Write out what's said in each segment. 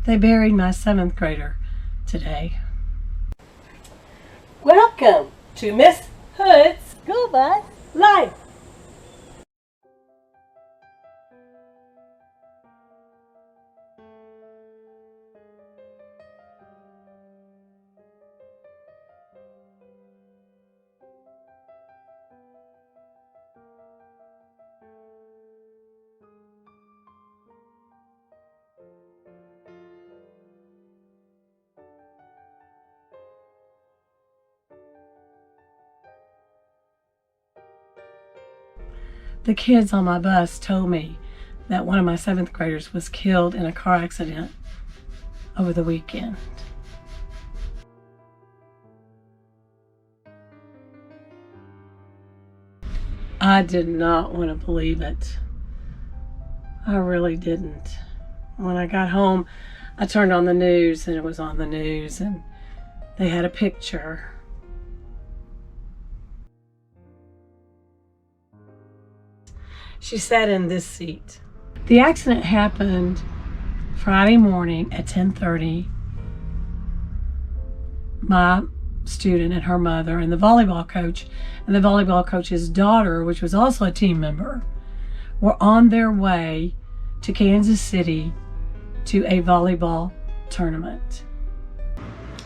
They buried my 7th grader today. Welcome to Miss Hood's School Bus Life. The kids on my bus told me that one of my 7th graders was killed in a car accident over the weekend. I did not want to believe it. I really didn't. When I got home, I turned on the news and it was on the news and they had a picture. She sat in this seat. The accident happened Friday morning at 10:30. My student and her mother and the volleyball coach and the volleyball coach's daughter, which was also a team member, were on their way to Kansas City to a volleyball tournament.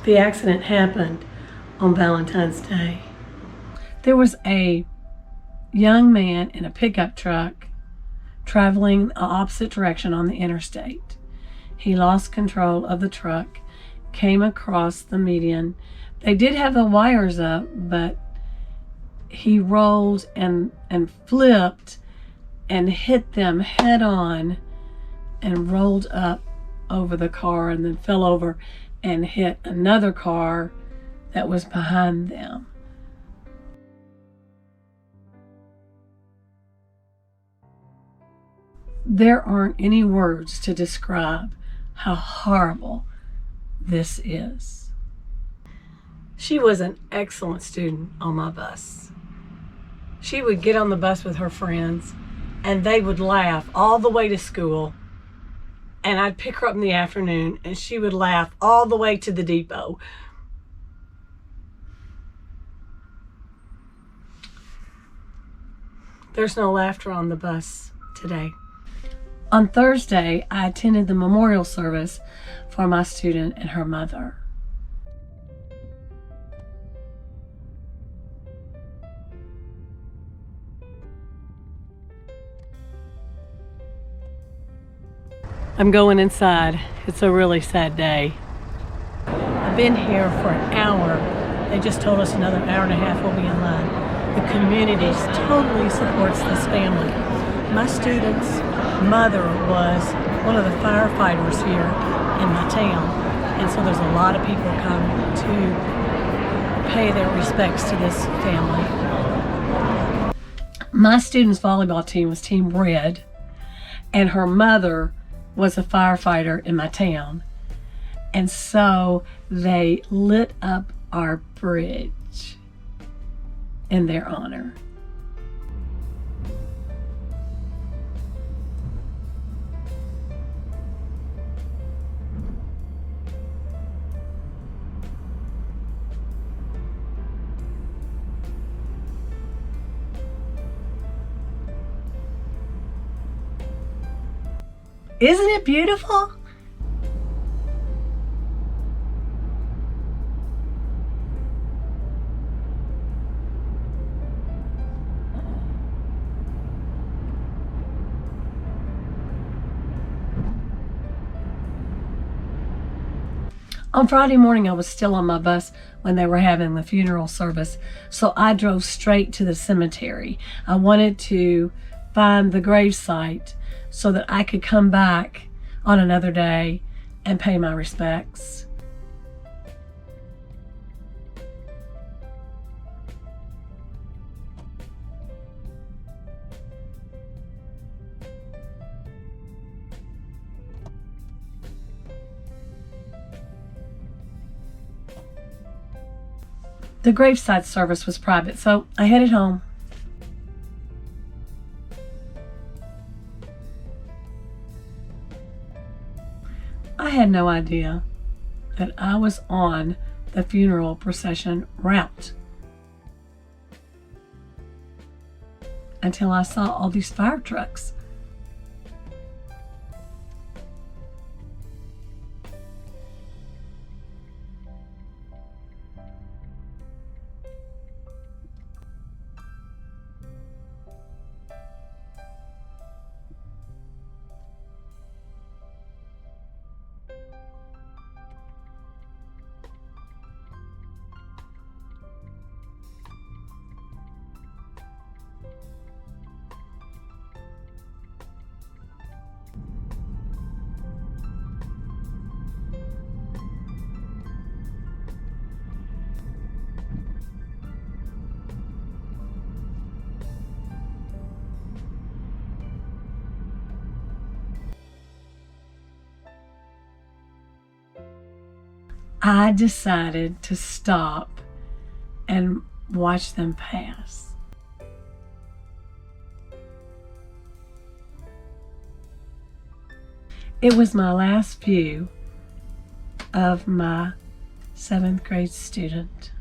The accident happened on Valentine's Day. There was a young man in a pickup truck traveling the opposite direction on the interstate. He lost control of the truck, came across the median. They did have the wires up, but he rolled and flipped and hit them head on and rolled up over the car and then fell over and hit another car that was behind them. There aren't any words to describe how horrible this is. She was an excellent student on my bus. She would get on the bus with her friends and they would laugh all the way to school, and I'd pick her up in the afternoon and she would laugh all the way to the depot. There's no laughter on the bus today. On Thursday, I attended the memorial service for my student and her mother. I'm going inside. It's a really sad day. I've been here for an hour. They just told us another hour and a half we'll be in line. The community totally supports this family. My student's mother was one of the firefighters here in my town, and so there's a lot of people come to pay their respects to this family. My student's volleyball team was Team Red, and her mother was a firefighter in my town, and so they lit up our bridge in their honor. Isn't it beautiful? On Friday morning, I was still on my bus when they were having the funeral service, so I drove straight to the cemetery. I wanted to find the gravesite so that I could come back on another day and pay my respects. The graveside service was private, so I headed home. I had no idea that I was on the funeral procession route until I saw all these fire trucks. I decided to stop and watch them pass. It was my last view of my 7th grade student.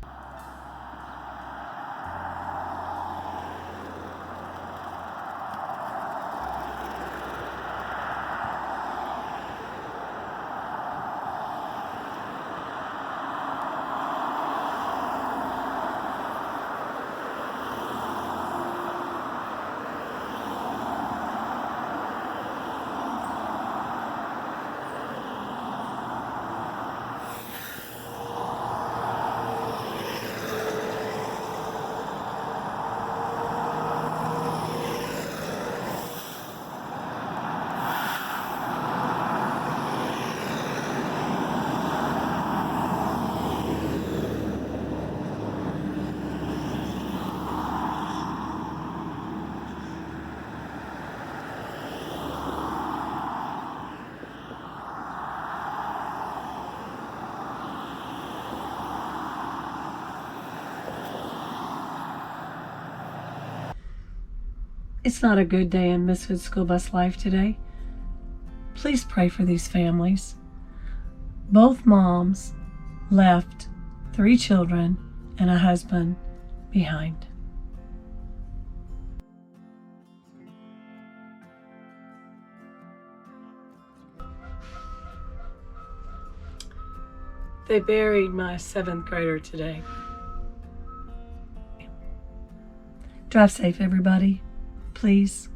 It's not a good day in Misfit School Bus life today. Please pray for these families. Both moms left 3 children and a husband behind. They buried my 7th grader today. Drive safe, everybody. Please.